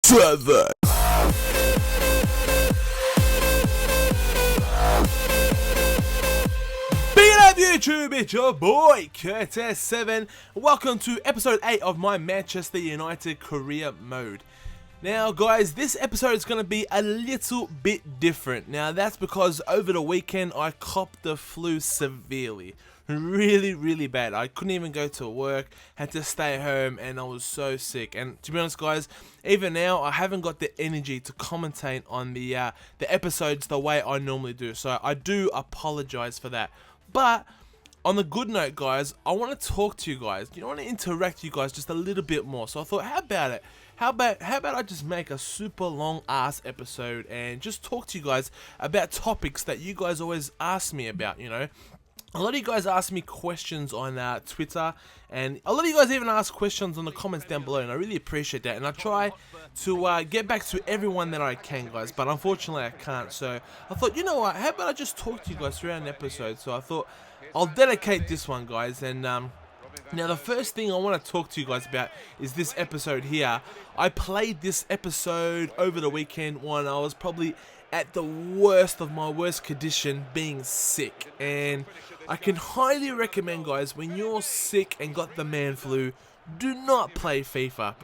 Trevor. Beat up YouTube, it's your boy Curtis7. Welcome to episode 8 of my Manchester United career mode. Now guys, this episode is going to be a little bit different. Now that's because over the weekend I copped the flu severely. Really bad. I couldn't even go to work, had to stay home, and I was so sick. And to be honest guys, even now I haven't got the energy to commentate on the episodes the way I normally do. So I do apologize for that. But on the good note guys, I want to talk to you guys. I want to interact with you guys just a little bit more. So I thought, how about it? How about I just make a super long ass episode and just talk to you guys about topics that you guys always ask me about, you know? A lot of you guys ask me questions on Twitter, and a lot of you guys even ask questions on the comments down below, and I really appreciate that. And I try to get back to everyone that I can, guys, but unfortunately I can't. So I thought, you know what, how about I just talk to you guys throughout an episode? So I thought I'll dedicate this one, guys. And now the first thing I want to talk to you guys about is this episode here. I played this episode over the weekend when I was probably at the worst of my worst condition, being sick. And I can highly recommend, guys, when you're sick and got the man flu, do not play FIFA.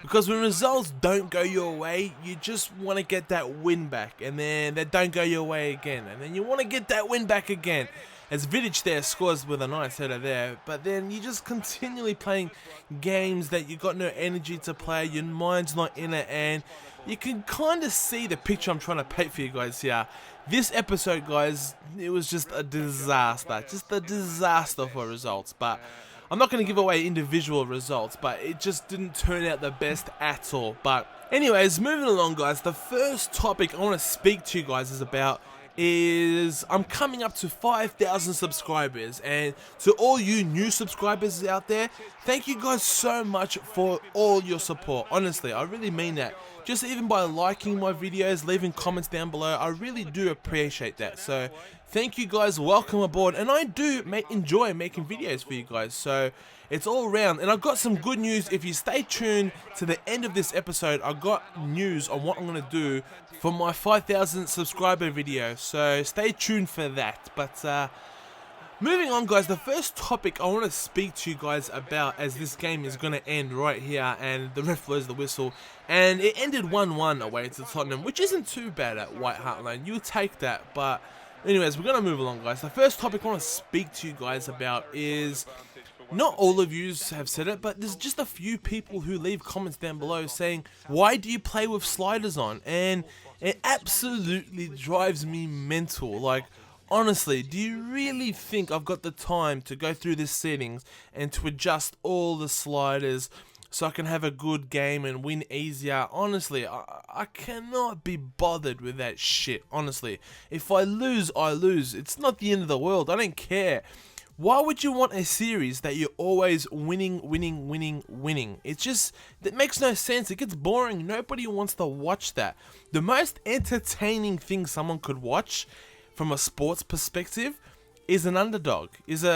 Because when results don't go your way, you just want to get that win back, and then they don't go your way again, and then you want to get that win back again. As Vidic there scores with a nice header there, but then you're just continually playing games that you got no energy to play, your mind's not in it, and you can kind of see the picture I'm trying to paint for you guys here. This episode, guys, it was just a disaster for results. But I'm not going to give away individual results, but it just didn't turn out the best at all. But anyways, moving along, guys, the first topic I want to speak to you guys is I'm coming up to 5,000 subscribers, and to all you new subscribers out there, thank you guys so much for all your support. Honestly, I really mean that. Just even by liking my videos, leaving comments down below, I really do appreciate that. So thank you guys, welcome aboard, and I do enjoy making videos for you guys, so it's all around. And I've got some good news. If you stay tuned to the end of this episode, I've got news on what I'm going to do for my 5,000 subscriber video, so stay tuned for that. But moving on, guys, the first topic I want to speak to you guys about, as this game is going to end right here, and the ref blows the whistle, and it ended 1-1 away to Tottenham, which isn't too bad at White Hart Lane. You'll take that. But anyways, we're going to move along, guys. The first topic I want to speak to you guys about is, not all of you have said it, but there's just a few people who leave comments down below saying, why do you play with sliders on? And it absolutely drives me mental. Like, honestly, do you really think I've got the time to go through the settings and to adjust all the sliders so I can have a good game and win easier? Honestly, I cannot be bothered with that shit. Honestly, if I lose, I lose. It's not the end of the world. I don't care. Why would you want a series that you're always winning? It's just, that makes no sense. It gets boring. Nobody wants to watch that. The most entertaining thing someone could watch from a sports perspective is an underdog, is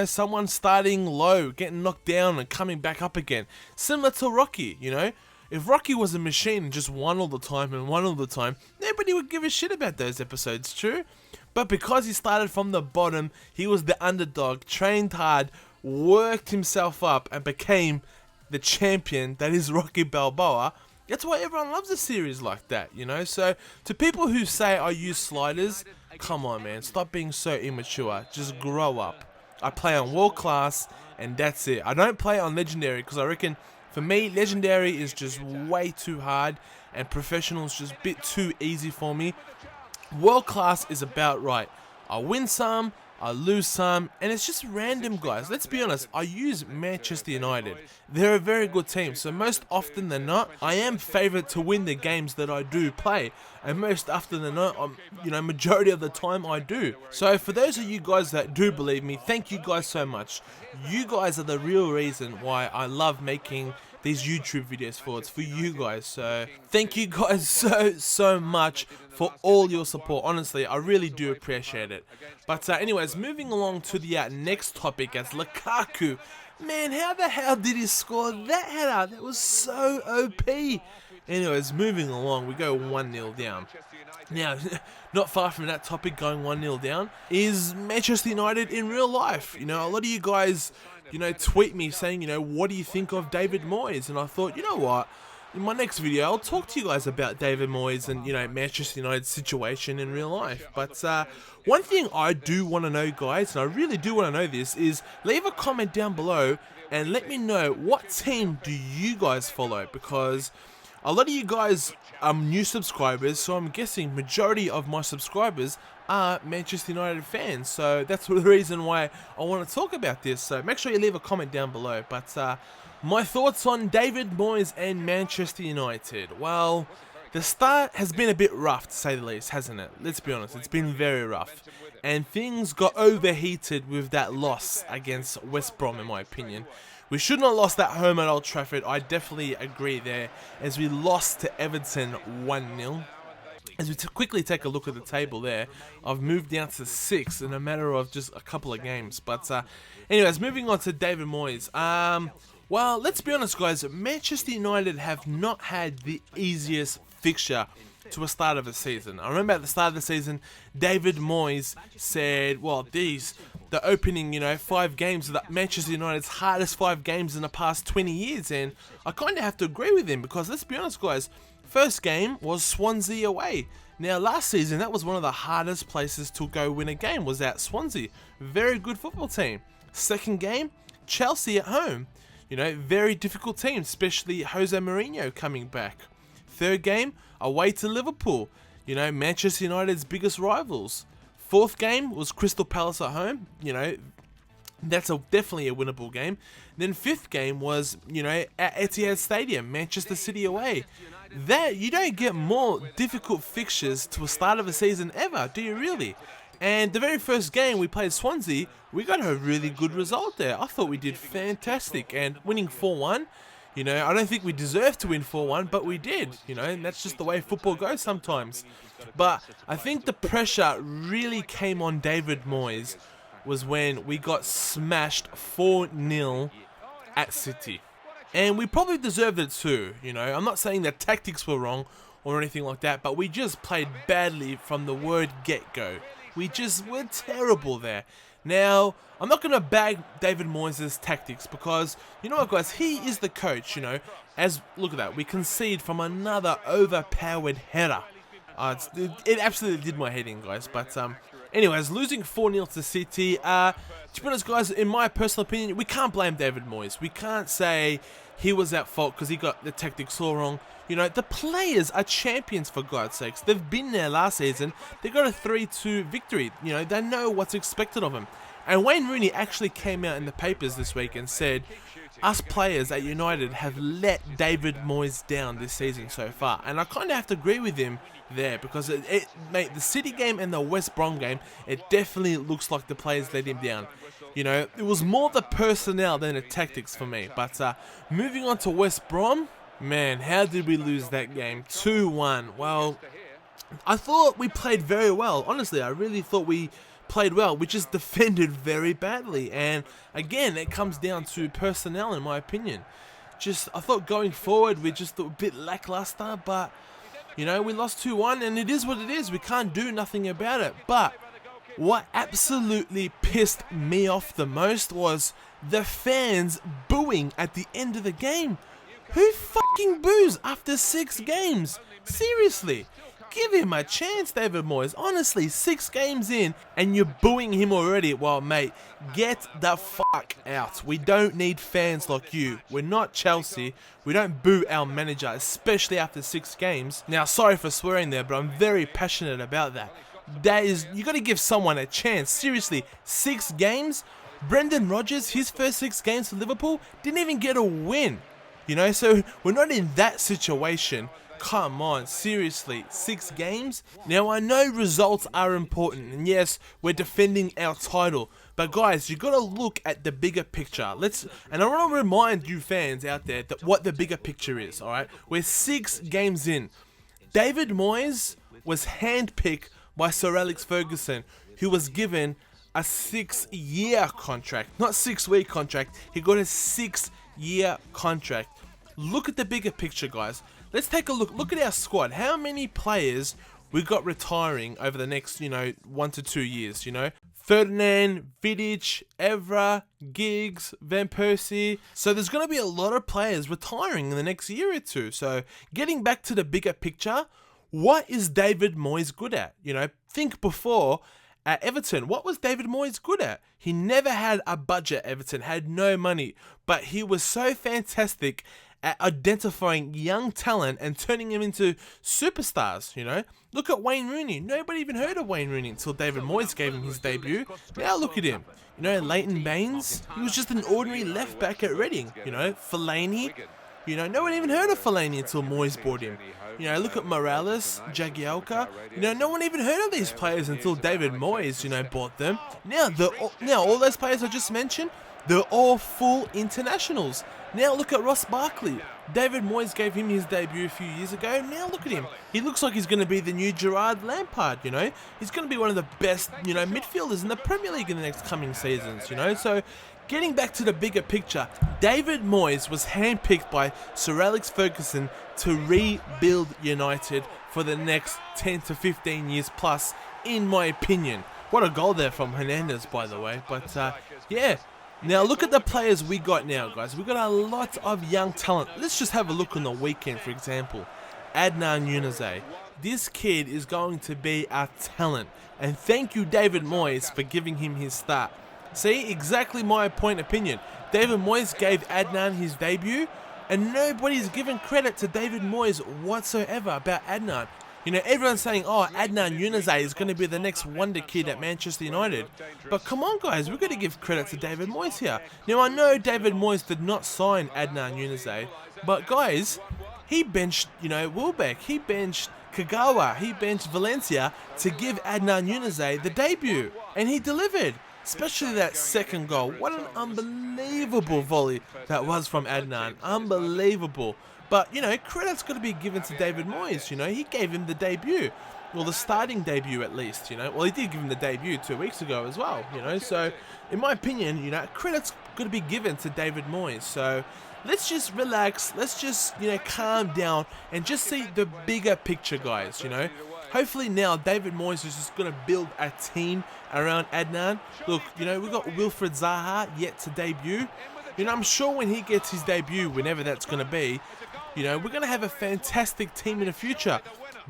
someone starting low, getting knocked down and coming back up again. Similar to Rocky, you know? If Rocky was a machine and just won all the time, nobody would give a shit about those episodes, true? But because he started from the bottom, he was the underdog, trained hard, worked himself up, and became the champion that is Rocky Balboa. That's why everyone loves a series like that, you know? So, to people who say I use sliders, come on, man, stop being so immature. Just grow up. I play on World Class, and that's it. I don't play on Legendary, because I reckon, for me, Legendary is just way too hard, and Professional is just a bit too easy for me. World Class is about right. I win some, I lose some, and it's just random, guys. Let's be honest, I use Manchester United. They're a very good team, so most often than not, I am favoured to win the games that I do play. And most often than not, majority of the time I do. So for those of you guys that do believe me, thank you guys so much. You guys are the real reason why I love making these YouTube videos for. It's for you guys. So thank you guys so much for all your support. Honestly, I really do appreciate it. But anyways, moving along to the next topic as Lukaku. Man, how the hell did he score that header? That was so OP. Anyways, moving along, we go 1-0 down. Now, not far from that topic, going 1-0 down, is Manchester United in real life. You know, a lot of you guys, you know, tweet me saying, you know, what do you think of David Moyes? And I thought, you know what? In my next video, I'll talk to you guys about David Moyes and, you know, Manchester United's situation in real life. But one thing I do want to know, guys, and I really do want to know this, is leave a comment down below and let me know what team do you guys follow, because a lot of you guys are new subscribers, so I'm guessing majority of my subscribers are Manchester United fans. So that's the reason why I want to talk about this. So make sure you leave a comment down below. But my thoughts on David Moyes and Manchester United. Well, the start has been a bit rough, to say the least, hasn't it? Let's be honest, it's been very rough. And things got overheated with that loss against West Brom, in my opinion. We should not have lost that home at Old Trafford. I definitely agree there, as we lost to Everton 1-0. As we quickly take a look at the table there, I've moved down to 6 in a matter of just a couple of games. But anyways, moving on to David Moyes. Well, let's be honest, guys. Manchester United have not had the easiest fixture to a start of a season. I remember at the start of the season, David Moyes said, well, the opening, you know, 5 games of Manchester United's hardest 5 games in the past 20 years. And I kind of have to agree with him, because let's be honest, guys, first game was Swansea away. Now, last season, that was one of the hardest places to go win a game, was at Swansea. Very good football team. Second game, Chelsea at home. You know, very difficult team, especially Jose Mourinho coming back. Third game, away to Liverpool. You know, Manchester United's biggest rivals. Fourth game was Crystal Palace at home. You know, that's definitely a winnable game. Then fifth game was, you know, at Etihad Stadium, Manchester City away. That, you don't get more difficult fixtures to a start of a season ever, do you really? And the very first game we played Swansea, we got a really good result there. I thought we did fantastic, and winning 4-1, you know, I don't think we deserved to win 4-1, but we did, you know, and that's just the way football goes sometimes. But I think the pressure really came on David Moyes was when we got smashed 4-0 at City. And we probably deserved it too, you know. I'm not saying that tactics were wrong or anything like that, but we just played badly from the word get-go. We just were terrible there. Now, I'm not going to bag David Moyes' tactics, because, you know what, guys, he is the coach, you know. Look at that, we concede from another overpowered header. It absolutely did my head in, guys. But anyways, losing 4-0 to City, to be honest, guys, in my personal opinion, we can't blame David Moyes. We can't say he was at fault because he got the tactics all wrong. You know, the players are champions, for God's sakes. They've been there last season. They got a 3-2 victory. You know, they know what's expected of them. And Wayne Rooney actually came out in the papers this week and said, us players at United have let David Moyes down this season so far. And I kind of have to agree with him there, because mate, the City game and the West Brom game, it definitely looks like the players let him down. You know, it was more the personnel than the tactics for me. But moving on to West Brom, man, how did we lose that game? 2-1. Well, I thought we played very well. Honestly, I really thought we played well. We just defended very badly. And again, it comes down to personnel, in my opinion. I thought going forward, we're just a bit lackluster. But, you know, we lost 2-1, and it is what it is. We can't do nothing about it. But what absolutely pissed me off the most was the fans booing at the end of the game. Who fucking boos after 6 games? Seriously, give him a chance, David Moyes. Honestly, 6 games in and you're booing him already. Well, mate, get the fuck out. We don't need fans like you. We're not Chelsea. We don't boo our manager, especially after 6 games. Now, sorry for swearing there, but I'm very passionate about that. You got to give someone a chance. Seriously, 6 games? Brendan Rodgers, his first 6 games for Liverpool, didn't even get a win. You know, so we're not in that situation. Come on, seriously, 6 games? Now, I know results are important, and yes, we're defending our title, But guys, you gotta look at the bigger picture. And I want to remind you fans out there that what the bigger picture is. All right, we're 6 games in. David Moyes was handpicked by Sir Alex Ferguson, who was given a 6-year contract, not 6-week contract. He got a 6-year contract. Look at the bigger picture, guys. Let's take a look. Look at our squad. How many players we got retiring over the next, 1 to 2 years, Ferdinand, Vidic, Evra, Giggs, Van Persie. So there's going to be a lot of players retiring in the next year or two. So getting back to the bigger picture, what is David Moyes good at? Think before at Everton. What was David Moyes good at? He never had a budget. Everton had no money, but he was so fantastic at identifying young talent and turning them into superstars, Look at Wayne Rooney. Nobody even heard of Wayne Rooney until David Moyes gave him his debut. Now look at him. Leighton Baines, he was just an ordinary left back at Reading. Fellaini, no one even heard of Fellaini until Moyes bought him. Look at Morales, Jagielka. No one even heard of these players until David Moyes, bought them. Now all those players I just mentioned, they're all full internationals. Now look at Ross Barkley. David Moyes gave him his debut a few years ago. Now look at him. He looks like he's going to be the new Gerard Lampard, He's going to be one of the best, midfielders in the Premier League in the next coming seasons, So getting back to the bigger picture, David Moyes was handpicked by Sir Alex Ferguson to rebuild United for the next 10 to 15 years plus, in my opinion. What a goal there from Hernandez, by the way. But, yeah. Now look at the players we got now, guys. We got a lot of young talent. Let's just have a look on the weekend, for example. Adnan Januzaj. This kid is going to be a talent. And thank you, David Moyes, for giving him his start. See, exactly my opinion. David Moyes gave Adnan his debut, and nobody's given credit to David Moyes whatsoever about Adnan. Everyone's saying, oh, Adnan Januzaj is going to be the next wonder kid at Manchester United. But come on, guys, we've got to give credit to David Moyes here. Now, I know David Moyes did not sign Adnan Januzaj, but, guys, he benched, Wilbeck, he benched Kagawa, he benched Valencia to give Adnan Januzaj the debut. And he delivered, especially that second goal. What an unbelievable volley that was from Adnan. Unbelievable. But, credit's got to be given to David Moyes, He gave him the debut. Well, the starting debut at least, Well, he did give him the debut 2 weeks ago as well, So, in my opinion, credit's got to be given to David Moyes. So, let's just relax. Let's just, calm down and just see the bigger picture, guys, Hopefully now David Moyes is just going to build a team around Adnan. Look, we've got Wilfried Zaha yet to debut. I'm sure when he gets his debut, whenever that's going to be, we're going to have a fantastic team in the future.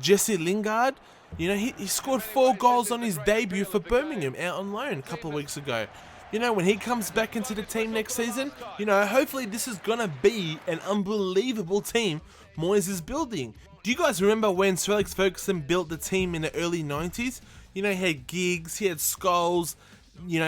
Jesse Lingard, he scored 4 goals on his debut for Birmingham out on loan a couple of weeks ago. When he comes back into the team next season, hopefully this is going to be an unbelievable team Moyes is building. Do you guys remember when Sir Alex Ferguson built the team in the early 90s? He had Giggs, he had Scholes,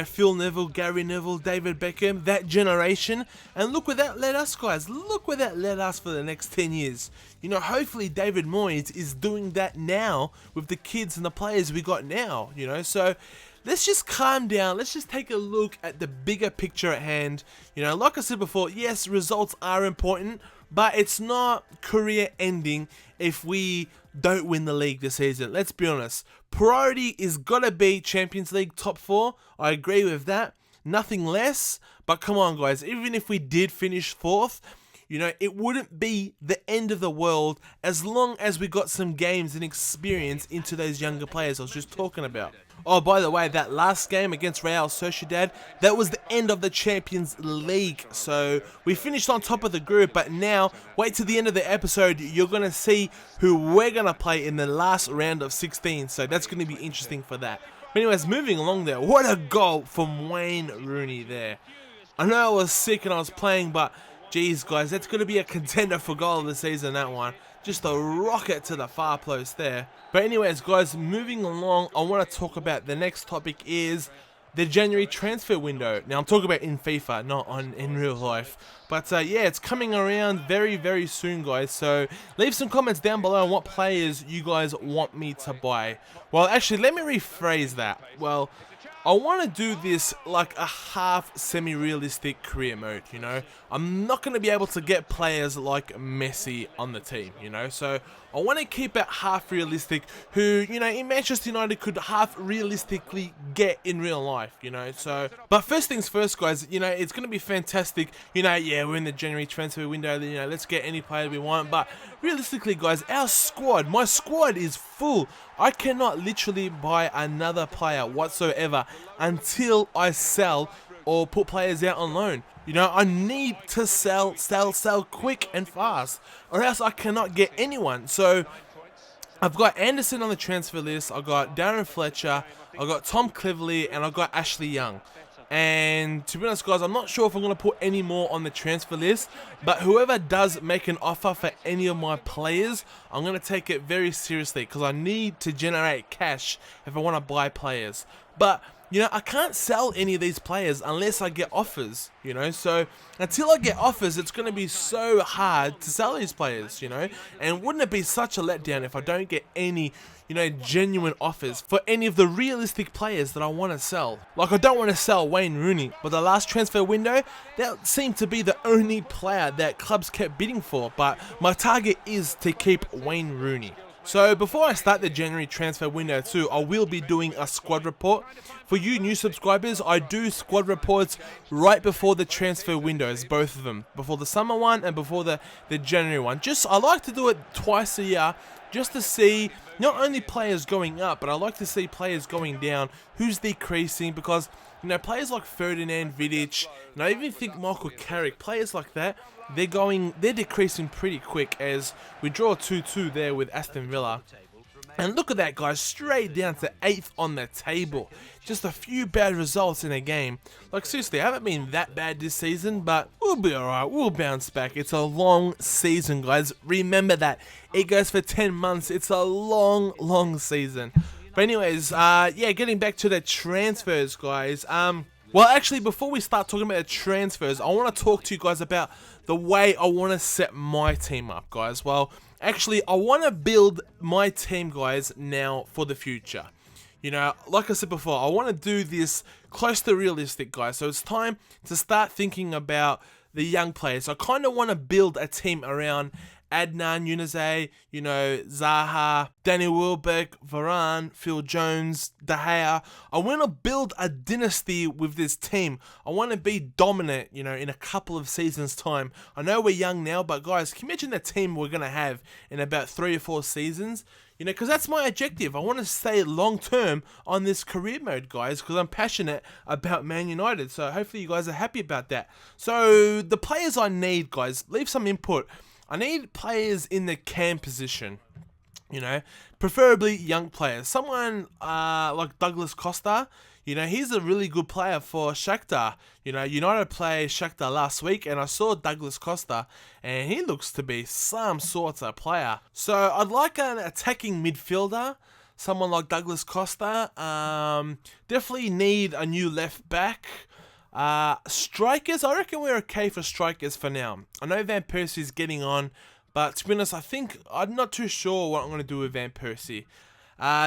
Phil Neville, Gary Neville, David Beckham, that generation. And look where that led us, guys. Look where that led us for the next 10 years. Hopefully David Moyes is doing that now with the kids and the players we got now, So let's just calm down. Let's just take a look at the bigger picture at hand. Like I said before, yes, results are important, but it's not career ending if we don't win the league this season. Let's be honest. Priority is gotta be Champions League top 4. I agree with that. Nothing less. But come on, guys. Even if we did finish 4th, it wouldn't be the end of the world as long as we got some games and experience into those younger players I was just talking about. Oh, by the way, that last game against Real Sociedad, that was the end of the Champions League. So we finished on top of the group, but now wait till the end of the episode. You're going to see who we're going to play in the last round of 16. So that's going to be interesting for that. But anyways, moving along there. What a goal from Wayne Rooney there. I know I was sick and I was playing, but geez, guys, that's going to be a contender for goal of the season, that one. Just a rocket to the far post there. But anyways, guys, moving along, I want to talk about the next topic is the January transfer window. Now, I'm talking about in FIFA, not in real life. But yeah, it's coming around very, very soon, guys. So leave some comments down below on what players you guys want me to buy. Well, actually, let me rephrase that. Well, I want to do this like a half semi-realistic career mode, you know. I'm not going to be able to get players like Messi on the team, you know. So I want to keep it half realistic, who, you know, in Manchester United could half realistically get in real life, you know. So, but first things first, guys, you know, it's going to be fantastic. You know, yeah, we're in the January transfer window, you know, let's get any player we want. But realistically, guys, my squad is full. I cannot literally buy another player whatsoever until I sell or put players out on loan. You know, I need to sell quick and fast, or else I cannot get anyone. So I've got Anderson on the transfer list, I've got Darren Fletcher, I've got Tom Cleverley, and I've got Ashley Young. And to be honest, guys, I'm not sure if I'm going to put any more on the transfer list, but whoever does make an offer for any of my players, I'm going to take it very seriously, because I need to generate cash if I want to buy players. But, you know, I can't sell any of these players unless I get offers, you know. So until I get offers, it's going to be so hard to sell these players, you know. And wouldn't it be such a letdown if I don't get any, you know, genuine offers for any of the realistic players that I want to sell? Like, I don't want to sell Wayne Rooney, but the last transfer window, that seemed to be the only player that clubs kept bidding for. But my target is to keep Wayne Rooney. So before I start the January transfer window too, I will be doing a squad report. For you new subscribers, I do squad reports right before the transfer windows, both of them. Before the summer one and before the January one. I like to do it twice a year, just to see not only players going up, but I like to see players going down, who's decreasing, because, you know, players like Ferdinand, Vidic, and I even think Michael Carrick, players like that, they're decreasing pretty quick, as we draw 2-2 there with Aston Villa. And look at that, guys, straight down to 8th on the table. Just a few bad results in a game. Like, seriously, I haven't been that bad this season, but we'll be alright. We'll bounce back. It's a long season, guys. Remember that. It goes for 10 months. It's a long, long season. But anyways, yeah, getting back to the transfers, guys. Well, actually, before we start talking about the transfers, I want to talk to you guys about the way I want to set my team up, guys. Well, actually, I want to build my team, guys, now for the future. You know, like I said before, I want to do this close to realistic, guys. So it's time to start thinking about the young players. I kind of want to build a team around Adnan Januzaj, you know, Zaha, Danny Welbeck, Varane, Phil Jones, De Gea. I want to build a dynasty with this team. I want to be dominant, you know, in a couple of seasons' time. I know we're young now, but guys, can you imagine the team we're going to have in about 3 or 4 seasons? You know, because that's my objective. I want to stay long-term on this career mode, guys, because I'm passionate about Man United. So hopefully you guys are happy about that. So the players I need, guys, leave some input. I need players in the cam position, you know, preferably young players. Someone like Douglas Costa, you know, he's a really good player for Shakhtar. You know, United played Shakhtar last week, and I saw Douglas Costa, and he looks to be some sort of player. So I'd like an attacking midfielder, someone like Douglas Costa. Definitely need a new left back. Strikers, I reckon we're okay for strikers for now. I know Van Persie's getting on, but to be honest, I'm not too sure what I'm going to do with Van Persie.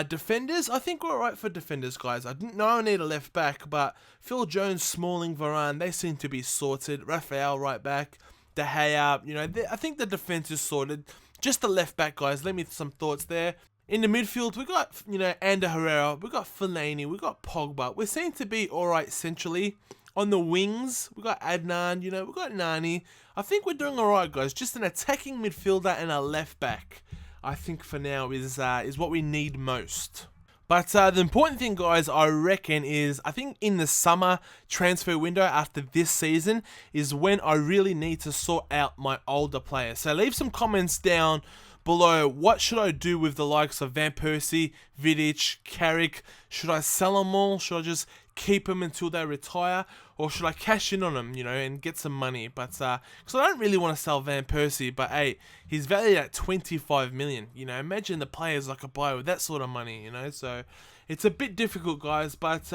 Defenders, I think we're alright for defenders, guys. I didn't know I need a left back, but Phil Jones, Smalling, Varane, they seem to be sorted. Raphael, right back. De Gea, you know, I think the defense is sorted. Just the left back, guys. Let me some thoughts there. In the midfield, we got, you know, Ander Herrera, we got Fellaini, we got Pogba. We seem to be alright centrally. On the wings, we got Adnan, you know, we got Nani. I think we're doing alright, guys. Just an attacking midfielder and a left back, I think for now is what we need most. But the important thing, guys, I reckon is, I think in the summer transfer window after this season is when I really need to sort out my older players. So leave some comments down below. What should I do with the likes of Van Persie, Vidic, Carrick? Should I sell them all? Should I just keep them until they retire? Or should I cash in on them, you know, and get some money? But, because I don't really want to sell Van Persie, but hey, he's valued at 25 million. You know, imagine the players I could buy with that sort of money, you know. So, it's a bit difficult, guys, but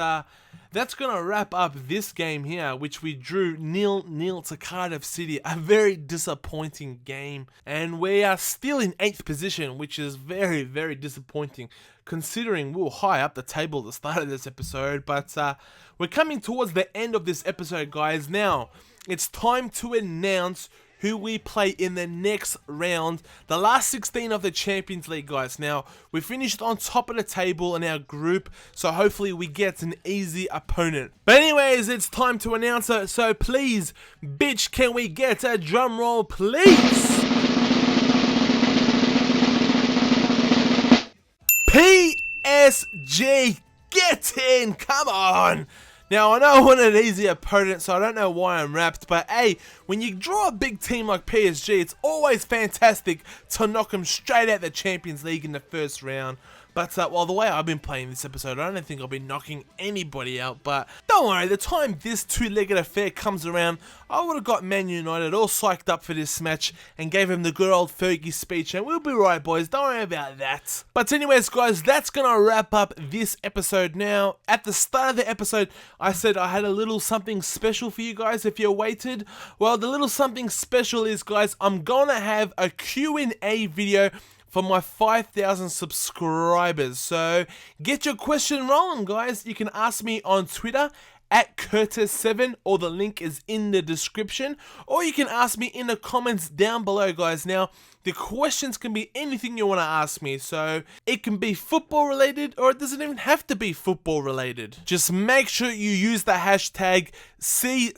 that's going to wrap up this game here, which we drew 0-0 to Cardiff City. A very disappointing game. And we are still in 8th position, which is very, very disappointing, considering we were high up the table at the start of this episode. But we're coming towards the end of this episode, guys. Now, it's time to announce who we play in the next round, the last 16 of the Champions League, guys. Now, we finished on top of the table in our group, so hopefully we get an easy opponent. But anyways, it's time to announce it, so please, bitch, can we get a drum roll, please? PSG, get in, come on! Now, I know I want an easy opponent, so I don't know why I'm wrapped, but hey, when you draw a big team like PSG, it's always fantastic to knock them straight out the Champions League in the first round. But, well, the way I've been playing this episode, I don't think I'll be knocking anybody out. But don't worry, the time this two-legged affair comes around, I would have got Man United all psyched up for this match and gave him the good old Fergie speech. And we'll be right, boys. Don't worry about that. But anyways, guys, that's going to wrap up this episode. Now, at the start of the episode, I said I had a little something special for you guys if you waited. Well, the little something special is, guys, I'm going to have a Q&A video for my 5,000 subscribers. So get your question rolling, guys. You can ask me on Twitter at Curtis7, or the link is in the description, or you can ask me in the comments down below, guys. Now, the questions can be anything you want to ask me, so it can be football related, or it doesn't even have to be football related. Just make sure you use the hashtag C7Q&A.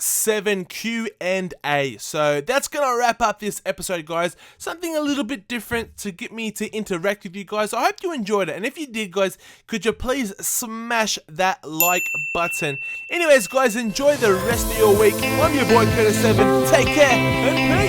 So that's gonna wrap up this episode, guys. Something a little bit different to get me to interact with you guys. I hope you enjoyed it, and if you did, guys, could you please smash that like button. Anyways, guys, enjoy the rest of your week. I'm your boy Curtis7. Take care and peace.